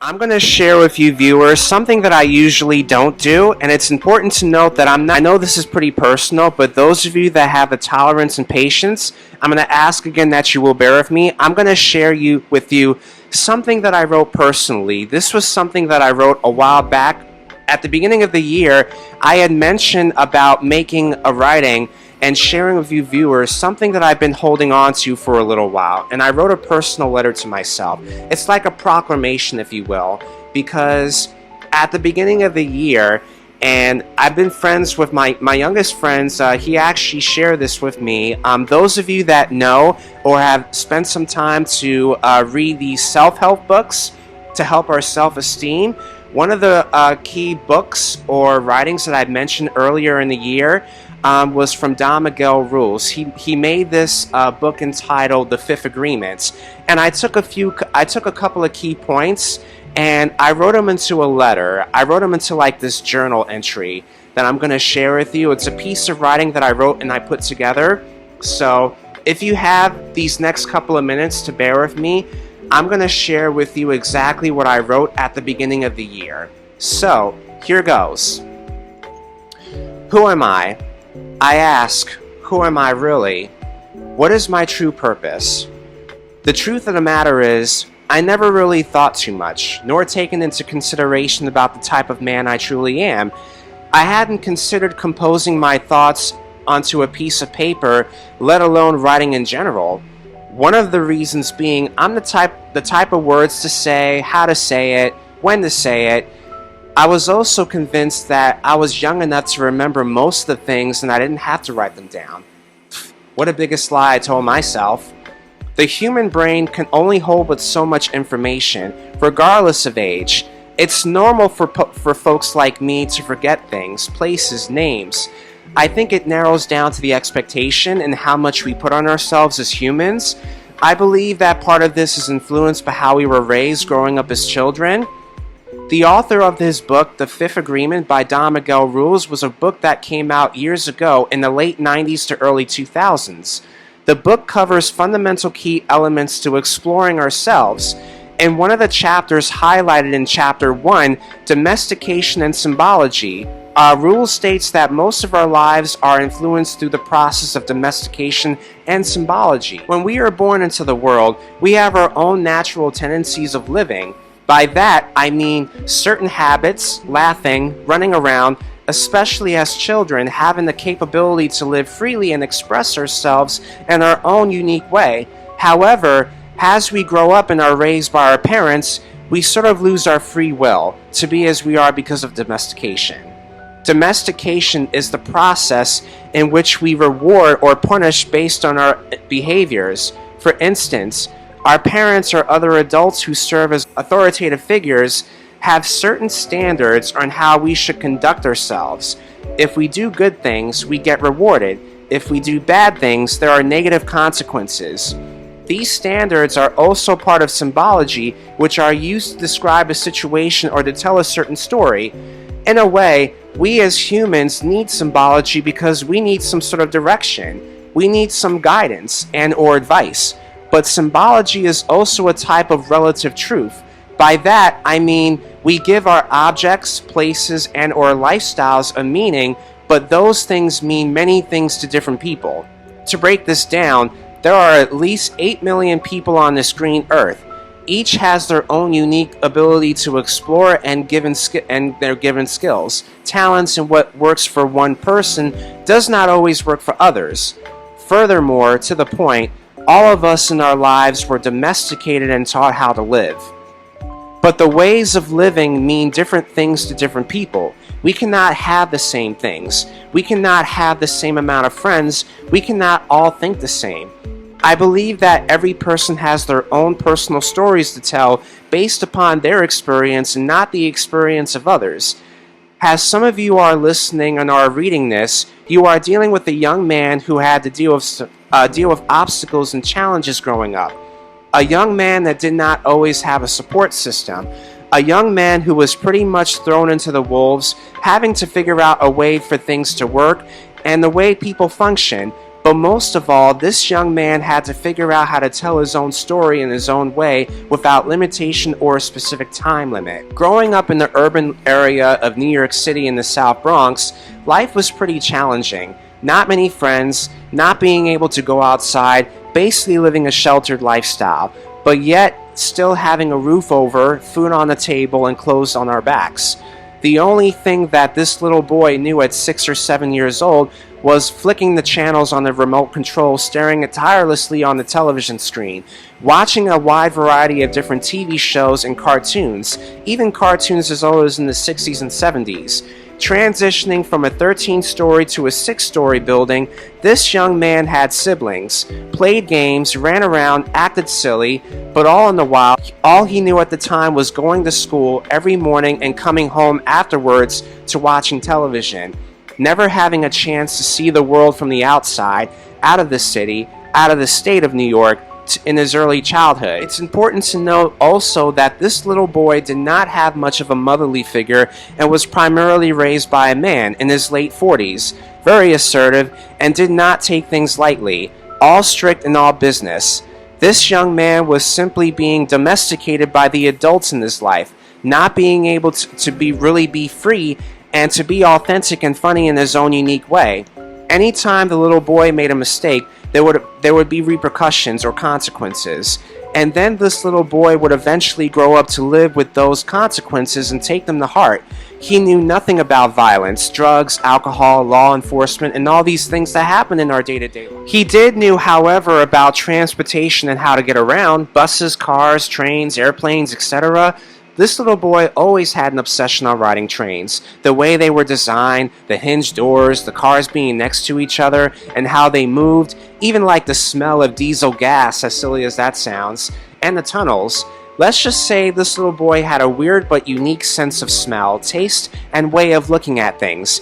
I'm going to share with you viewers something that I usually don't do, and it's important to note that I know this is pretty personal, but those of you that have the tolerance and patience, I'm going to ask again that you will bear with me. I'm going to share with you something that I wrote personally. This was something that I wrote a while back. At the beginning of the year, I had mentioned about making a writing and sharing with you viewers something that I've been holding on to for a little while, and I wrote a personal letter to myself. It's like a proclamation, if you will, because at the beginning of the year, and I've been friends with my youngest friends, he actually shared this with me. Those of you that know or have spent some time to read these self-help books to help our self-esteem, one of the key books or writings that I mentioned earlier in the year was from Don Miguel Rules. He made this book entitled The Fifth Agreement, and I took a couple of key points and I wrote them into a letter. I wrote them into like this journal entry that I'm going to share with you. It's a piece of writing that I wrote and I put together. So if you have these next couple of minutes to bear with me, I'm going to share with you exactly what I wrote at the beginning of the year. So here goes. Who am I? I ask, who am I really? What is my true purpose? The truth of the matter is, I never really thought too much, nor taken into consideration about the type of man I truly am. I hadn't considered composing my thoughts onto a piece of paper, let alone writing in general. One of the reasons being, I'm the type of words to say, how to say it, when to say it. I was also convinced that I was young enough to remember most of the things and I didn't have to write them down. What a biggest lie I told myself. The human brain can only hold but so much information, regardless of age. It's normal for folks like me to forget things, places, names. I think it narrows down to the expectation and how much we put on ourselves as humans. I believe that part of this is influenced by how we were raised growing up as children. The author of his book, The Fifth Agreement by Don Miguel Rules, was a book that came out years ago in the late 90s to early 2000s. The book covers fundamental key elements to exploring ourselves. In one of the chapters highlighted in Chapter 1, Domestication and Symbology, Rules states that most of our lives are influenced through the process of domestication and symbology. When we are born into the world, we have our own natural tendencies of living. By that, I mean certain habits, laughing, running around, especially as children, having the capability to live freely and express ourselves in our own unique way. However, as we grow up and are raised by our parents, we sort of lose our free will to be as we are because of domestication. Domestication is the process in which we reward or punish based on our behaviors. For instance, our parents or other adults who serve as authoritative figures have certain standards on how we should conduct ourselves. If we do good things, we get rewarded. If we do bad things, there are negative consequences. These standards are also part of symbology, which are used to describe a situation or to tell a certain story. In a way, we as humans need symbology because we need some sort of direction. We need some guidance and or advice. But symbology is also a type of relative truth. By that, I mean we give our objects, places, and or lifestyles a meaning, but those things mean many things to different people. To break this down, there are at least 8 million people on this green earth. Each has their own unique ability to explore and their given skills. Talents and what works for one person does not always work for others. Furthermore, to the point, all of us in our lives were domesticated and taught how to live. But the ways of living mean different things to different people. We cannot have the same things. We cannot have the same amount of friends. We cannot all think the same. I believe that every person has their own personal stories to tell based upon their experience and not the experience of others. As some of you are listening and are reading this, you are dealing with a young man who had to deal with obstacles and challenges growing up. A young man that did not always have a support system. A young man who was pretty much thrown into the wolves, having to figure out a way for things to work and the way people function, But most of all, this young man had to figure out how to tell his own story in his own way without limitation or a specific time limit. Growing up in the urban area of New York City in the South Bronx, life was pretty challenging. Not many friends, not being able to go outside, basically living a sheltered lifestyle, but yet still having a roof over, food on the table, and clothes on our backs. The only thing that this little boy knew at 6 or 7 years old was flicking the channels on the remote control, staring tirelessly on the television screen, watching a wide variety of different TV shows and cartoons, even cartoons as old as in the 60s and 70s. Transitioning from a 13-story to a 6-story building, this young man had siblings, played games, ran around, acted silly, but all in the while, all he knew at the time was going to school every morning and coming home afterwards to watching television, never having a chance to see the world from the outside, out of the city, out of the state of New York, in his early childhood. It's important to note also that this little boy did not have much of a motherly figure and was primarily raised by a man in his late 40s, very assertive and did not take things lightly, all strict and all business. This young man was simply being domesticated by the adults in his life, not being able to be free and to be authentic and funny in his own unique way. Anytime the little boy made a mistake, there would be repercussions or consequences. And then this little boy would eventually grow up to live with those consequences and take them to heart. He knew nothing about violence, drugs, alcohol, law enforcement, and all these things that happen in our day-to-day life. He did knew, however, about transportation and how to get around, buses, cars, trains, airplanes, etc. This little boy always had an obsession on riding trains, the way they were designed, the hinged doors, the cars being next to each other, and how they moved, even like the smell of diesel gas, as silly as that sounds, and the tunnels. Let's just say this little boy had a weird but unique sense of smell, taste, and way of looking at things.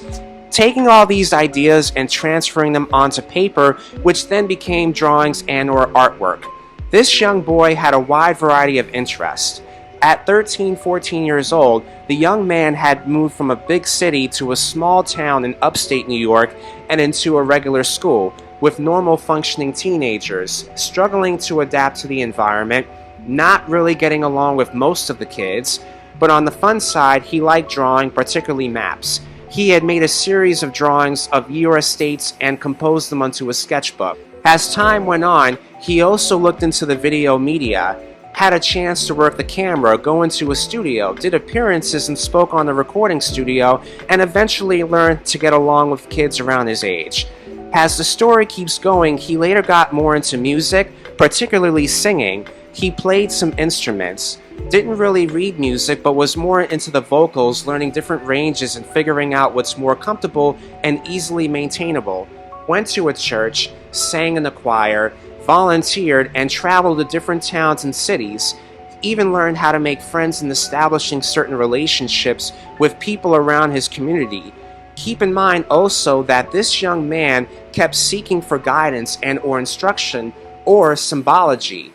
Taking all these ideas and transferring them onto paper, which then became drawings and or artwork. This young boy had a wide variety of interests. At 13, 14 years old, the young man had moved from a big city to a small town in upstate New York and into a regular school, with normal functioning teenagers, struggling to adapt to the environment, not really getting along with most of the kids, but on the fun side, he liked drawing, particularly maps. He had made a series of drawings of your estates and composed them onto a sketchbook. As time went on, he also looked into the video media, had a chance to work the camera, go into a studio, did appearances and spoke on the recording studio, and eventually learned to get along with kids around his age. As the story keeps going, he later got more into music, particularly singing. He played some instruments, didn't really read music, but was more into the vocals, learning different ranges and figuring out what's more comfortable and easily maintainable. Went to a church, sang in the choir, volunteered, and traveled to different towns and cities. Even learned how to make friends and establishing certain relationships with people around his community. Keep in mind also that this young man kept seeking for guidance and or instruction or symbology,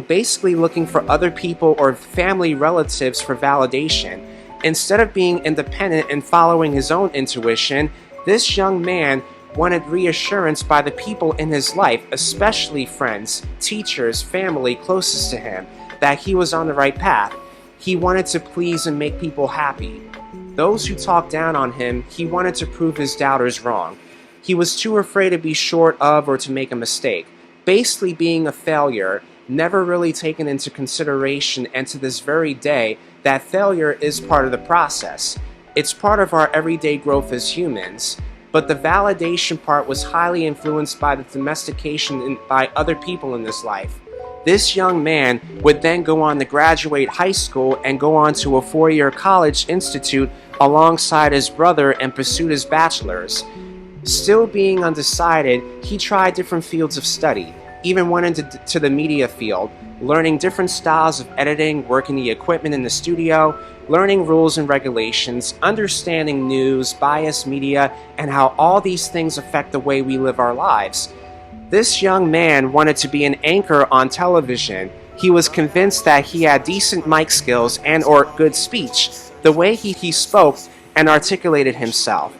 basically looking for other people or family relatives for validation. Instead of being independent and following his own intuition, this young man wanted reassurance by the people in his life, especially friends, teachers, family closest to him, that he was on the right path. He wanted to please and make people happy. Those who talked down on him, he wanted to prove his doubters wrong. He was too afraid to be short of or to make a mistake, basically being a failure, never really taken into consideration, and to this very day, that failure is part of the process. It's part of our everyday growth as humans. But the validation part was highly influenced by the domestication by other people in this life. This young man would then go on to graduate high school and go on to a 4-year college institute alongside his brother and pursue his bachelor's. Still being undecided, he tried different fields of study, even went into the media field, learning different styles of editing, working the equipment in the studio, learning rules and regulations, understanding news, biased media, and how all these things affect the way we live our lives. This young man wanted to be an anchor on television. He was convinced that he had decent mic skills and or good speech, the way he spoke and articulated himself.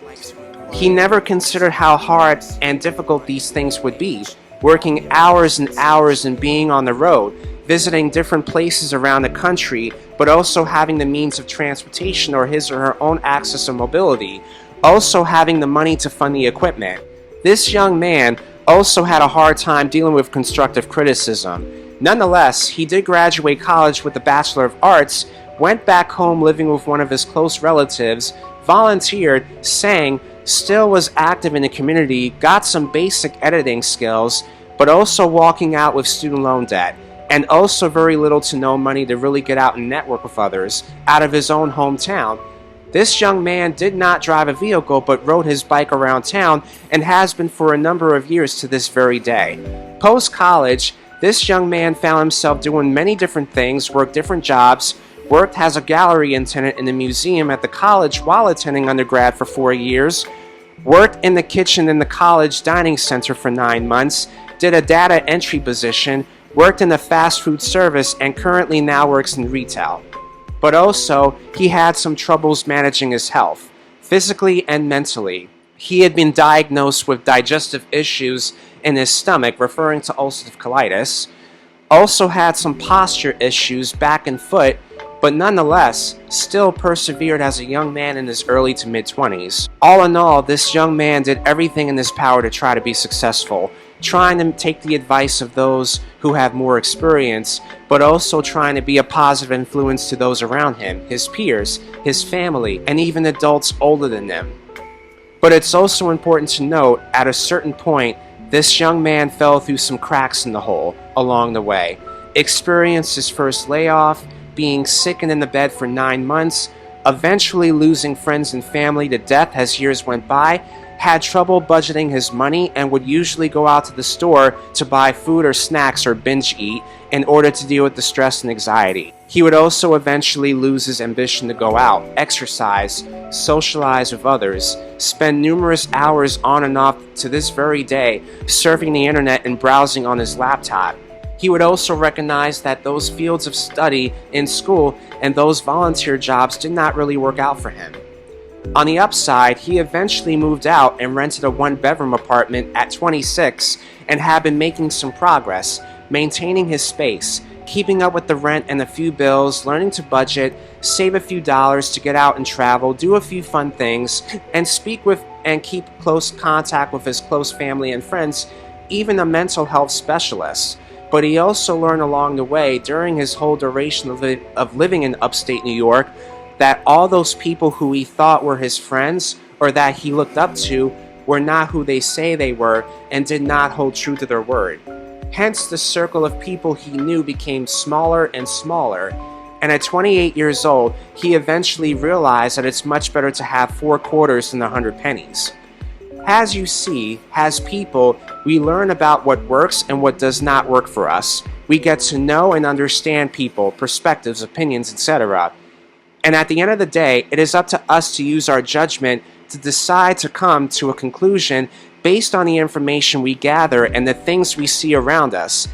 He never considered how hard and difficult these things would be, working hours and hours and being on the road, visiting different places around the country, but also having the means of transportation or his or her own access to mobility, also having the money to fund the equipment. This young man also had a hard time dealing with constructive criticism. Nonetheless, he did graduate college with a Bachelor of Arts, went back home living with one of his close relatives, volunteered, sang, still was active in the community, got some basic editing skills, but also walking out with student loan debt, and also very little to no money to really get out and network with others out of his own hometown. This young man did not drive a vehicle but rode his bike around town and has been for a number of years to this very day. Post-college, this young man found himself doing many different things, worked different jobs, worked as a gallery attendant in the museum at the college while attending undergrad for 4 years, worked in the kitchen in the college dining center for 9 months, did a data entry position, worked in the fast food service, and currently now works in retail. But also, he had some troubles managing his health, physically and mentally. He had been diagnosed with digestive issues in his stomach, referring to ulcerative colitis, also had some posture issues, back and foot, but nonetheless, still persevered as a young man in his early to mid-20s. All in all, this young man did everything in his power to try to be successful, trying to take the advice of those who have more experience, but also trying to be a positive influence to those around him, his peers, his family, and even adults older than them. But it's also important to note, at a certain point, this young man fell through some cracks in the hole along the way, experienced his first layoff, being sick and in the bed for 9 months, eventually losing friends and family to death as years went by, had trouble budgeting his money, and would usually go out to the store to buy food or snacks or binge eat in order to deal with the stress and anxiety. He would also eventually lose his ambition to go out, exercise, socialize with others, spend numerous hours on and off to this very day surfing the internet and browsing on his laptop. He would also recognize that those fields of study in school and those volunteer jobs did not really work out for him. On the upside, he eventually moved out and rented a one-bedroom apartment at 26 and had been making some progress, maintaining his space, keeping up with the rent and a few bills, learning to budget, save a few dollars to get out and travel, do a few fun things, and speak with and keep close contact with his close family and friends, even a mental health specialist. But he also learned along the way, during his whole duration of living in upstate New York, that all those people who he thought were his friends or that he looked up to were not who they say they were and did not hold true to their word. Hence, the circle of people he knew became smaller and smaller, and at 28 years old, he eventually realized that it's much better to have 4 quarters than 100 pennies. As you see, as people, we learn about what works and what does not work for us. We get to know and understand people, perspectives, opinions, etc. And at the end of the day, it is up to us to use our judgment to decide to come to a conclusion based on the information we gather and the things we see around us.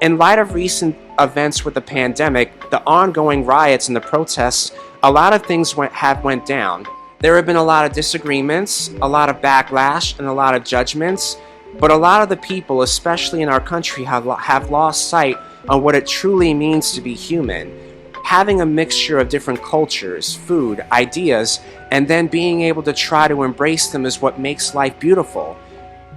In light of recent events with the pandemic, the ongoing riots and the protests, a lot of things have went down. There have been a lot of disagreements, a lot of backlash, and a lot of judgments, but a lot of the people, especially in our country, have lost sight on what it truly means to be human. Having a mixture of different cultures, food, ideas, and then being able to try to embrace them is what makes life beautiful.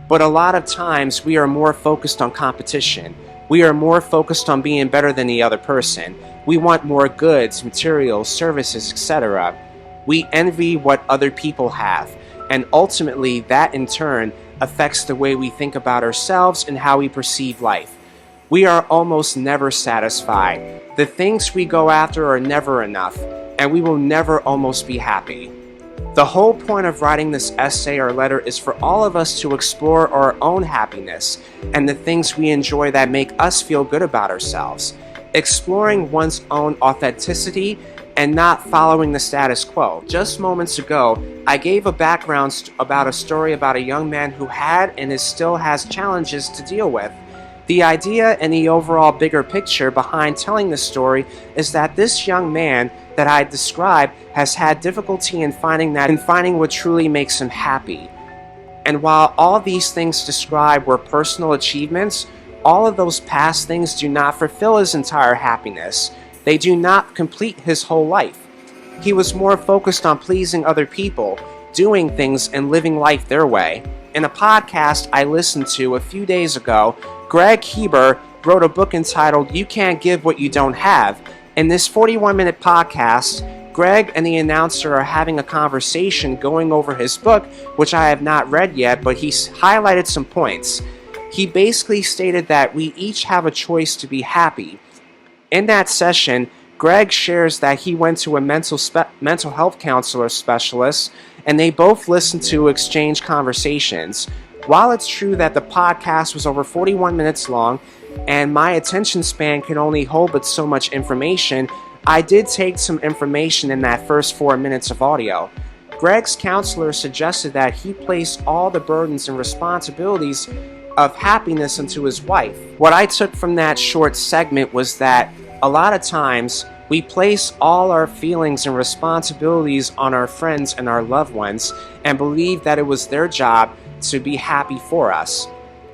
But a lot of times we are more focused on competition. We are more focused on being better than the other person. We want more goods, materials, services, etc. We envy what other people have, and ultimately that in turn affects the way we think about ourselves and how we perceive life. We are almost never satisfied. The things we go after are never enough, and we will never almost be happy. The whole point of writing this essay or letter is for all of us to explore our own happiness and the things we enjoy that make us feel good about ourselves, exploring one's own authenticity and not following the status quo. Just moments ago, I gave a background about a story about a young man who had and still has challenges to deal with. The idea and the overall bigger picture behind telling the story is that this young man that I described has had difficulty in finding what truly makes him happy, And while all these things described were personal achievements, all of those past things do not fulfill his entire happiness. They do not complete his whole life. He was more focused on pleasing other people, doing things and living life their way. In a podcast I listened to a few days ago, Greg Heber wrote a book entitled You Can't Give What You Don't Have. In this 41-minute podcast, Greg and the announcer are having a conversation going over his book, which I have not read yet, but he's highlighted some points. He basically stated that we each have a choice to be happy. In that session, Greg shares that he went to a mental health counselor specialist, and they both listened to exchange conversations. While it's true that the podcast was over 41 minutes long, and my attention span can only hold but so much information, I did take some information in that first 4 minutes of audio. Greg's counselor suggested that he place all the burdens and responsibilities of happiness onto his wife. What I took from that short segment was that a lot of times we place all our feelings and responsibilities on our friends and our loved ones and believe that it was their job to be happy for us.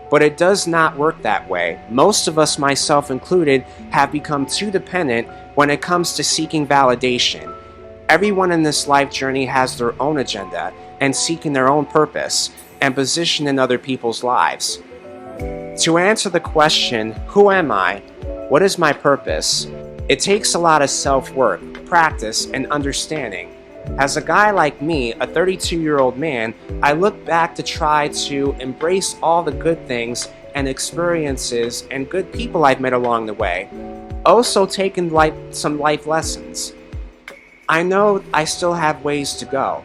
But it does not work that way. Most of us, myself included, have become too dependent when it comes to seeking validation. Everyone in this life journey has their own agenda and seeking their own purpose and position in other people's lives. To answer the question, who am I? What is my purpose? It takes a lot of self-work, practice, and understanding. As a guy like me, a 32-year-old man, I look back to try to embrace all the good things and experiences and good people I've met along the way. Also taken some life lessons. I know I still have ways to go,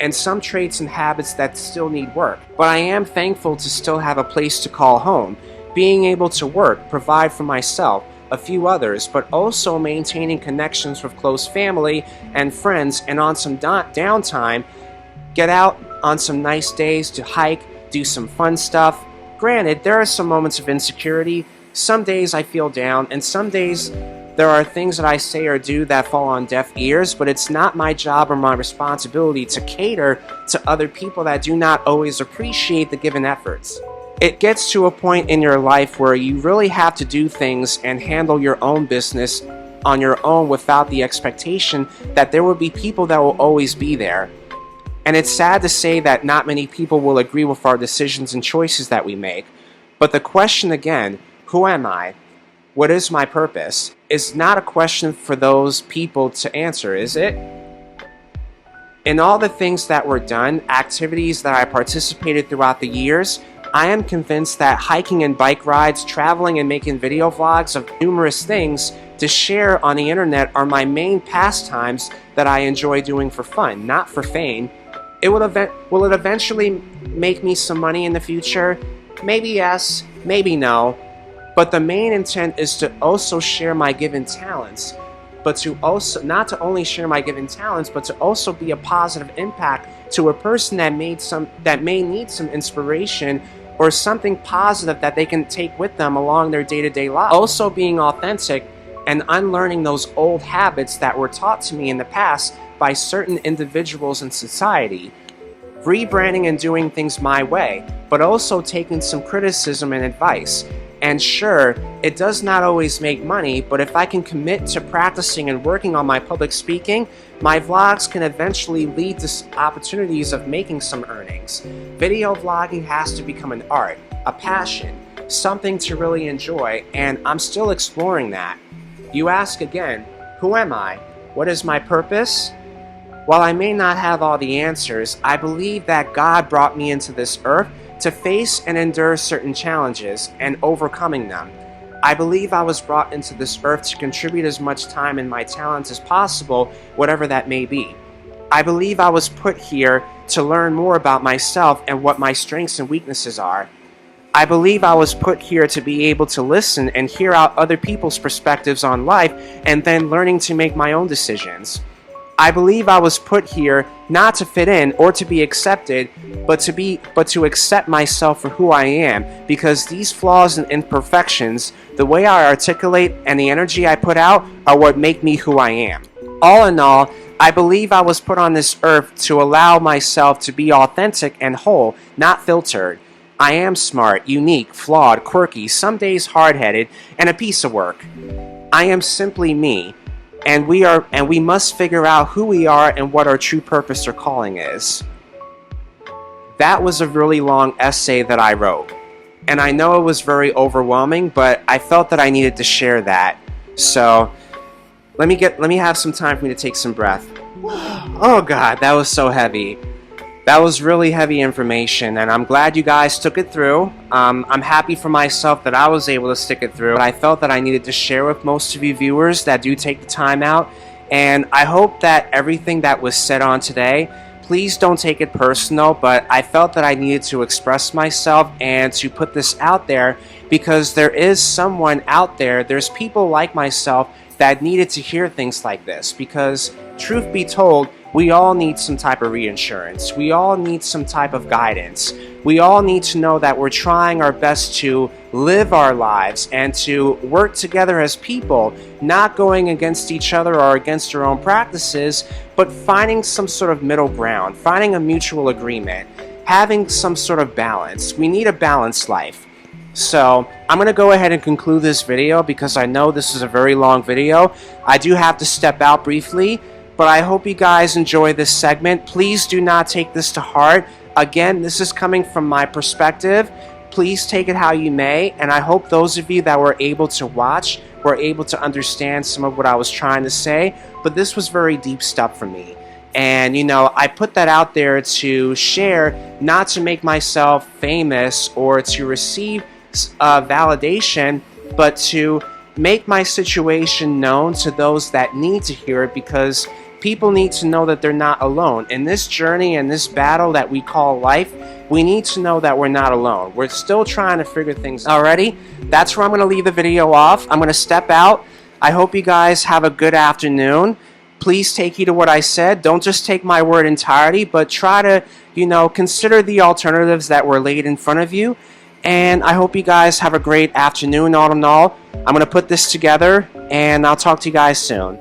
and some traits and habits that still need work, but I am thankful to still have a place to call home, being able to work, provide for myself, a few others, but also maintaining connections with close family and friends, and on some downtime, get out on some nice days to hike, do some fun stuff. Granted, there are some moments of insecurity. Some days I feel down, and some days there are things that I say or do that fall on deaf ears, but it's not my job or my responsibility to cater to other people that do not always appreciate the given efforts. It gets to a point in your life where you really have to do things and handle your own business on your own without the expectation that there will be people that will always be there. And it's sad to say that not many people will agree with our decisions and choices that we make. But the question again, who am I? What is my purpose? Is not a question for those people to answer, is it? In all the things that were done, activities that I participated throughout the years, I am convinced that hiking and bike rides, traveling and making video vlogs of numerous things to share on the internet are my main pastimes that I enjoy doing for fun, not for fame. Will it eventually make me some money in the future? Maybe yes, maybe no. But the main intent is to also share my given talents, but to also not to only share my given talents, but to also be a positive impact to a person that may need some inspiration or something positive that they can take with them along their day-to-day life. Also being authentic and unlearning those old habits that were taught to me in the past by certain individuals in society. Rebranding and doing things my way, but also taking some criticism and advice. And sure, it does not always make money, but if I can commit to practicing and working on my public speaking, my vlogs can eventually lead to opportunities of making some earnings. Video vlogging has to become an art, a passion, something to really enjoy, and I'm still exploring that. You ask again, who am I? What is my purpose? While I may not have all the answers, I believe that God brought me into this earth to face and endure certain challenges and overcoming them. I believe I was brought into this earth to contribute as much time and my talents as possible, whatever that may be. I believe I was put here to learn more about myself and what my strengths and weaknesses are. I believe I was put here to be able to listen and hear out other people's perspectives on life and then learning to make my own decisions. I believe I was put here not to fit in or to be accepted, but to accept myself for who I am, because these flaws and imperfections, the way I articulate and the energy I put out are what make me who I am. All in all, I believe I was put on this earth to allow myself to be authentic and whole, not filtered. I am smart, unique, flawed, quirky, some days hard-headed, and a piece of work. I am simply me, and we must figure out who we are and what our true purpose or calling is. That was a really long essay that I wrote, and I know it was very overwhelming, but I felt that I needed to share that. So let me have some time for me to take some breath. Oh God, that was so heavy. That was really heavy information, and I'm glad you guys took it through. I'm happy for myself that I was able to stick it through. But I felt that I needed to share with most of you viewers that do take the time out, and I hope that everything that was said on today, please don't take it personal, but I felt that I needed to express myself and to put this out there because there is someone out there, there's people like myself that needed to hear things like this because, truth be told, we all need some type of reinsurance. We all need some type of guidance. We all need to know that we're trying our best to live our lives and to work together as people, not going against each other or against our own practices, but finding some sort of middle ground, finding a mutual agreement, having some sort of balance. We need a balanced life. So I'm going to go ahead and conclude this video because I know this is a very long video. I do have to step out briefly, but I hope you guys enjoy this segment. Please do not take this to heart. Again, this is coming from my perspective. Please take it how you may, and I hope those of you that were able to watch were able to understand some of what I was trying to say, but this was very deep stuff for me. And, you know, I put that out there to share, not to make myself famous or to receive validation, but to make my situation known to those that need to hear it because people need to know that they're not alone. In this journey and this battle that we call life, we need to know that we're not alone. We're still trying to figure things out. Alrighty, that's where I'm going to leave the video off. I'm going to step out. I hope you guys have a good afternoon. Please take heed to what I said. Don't just take my word entirely, but try to, you know, consider the alternatives that were laid in front of you. And I hope you guys have a great afternoon all in all. I'm going to put this together, and I'll talk to you guys soon.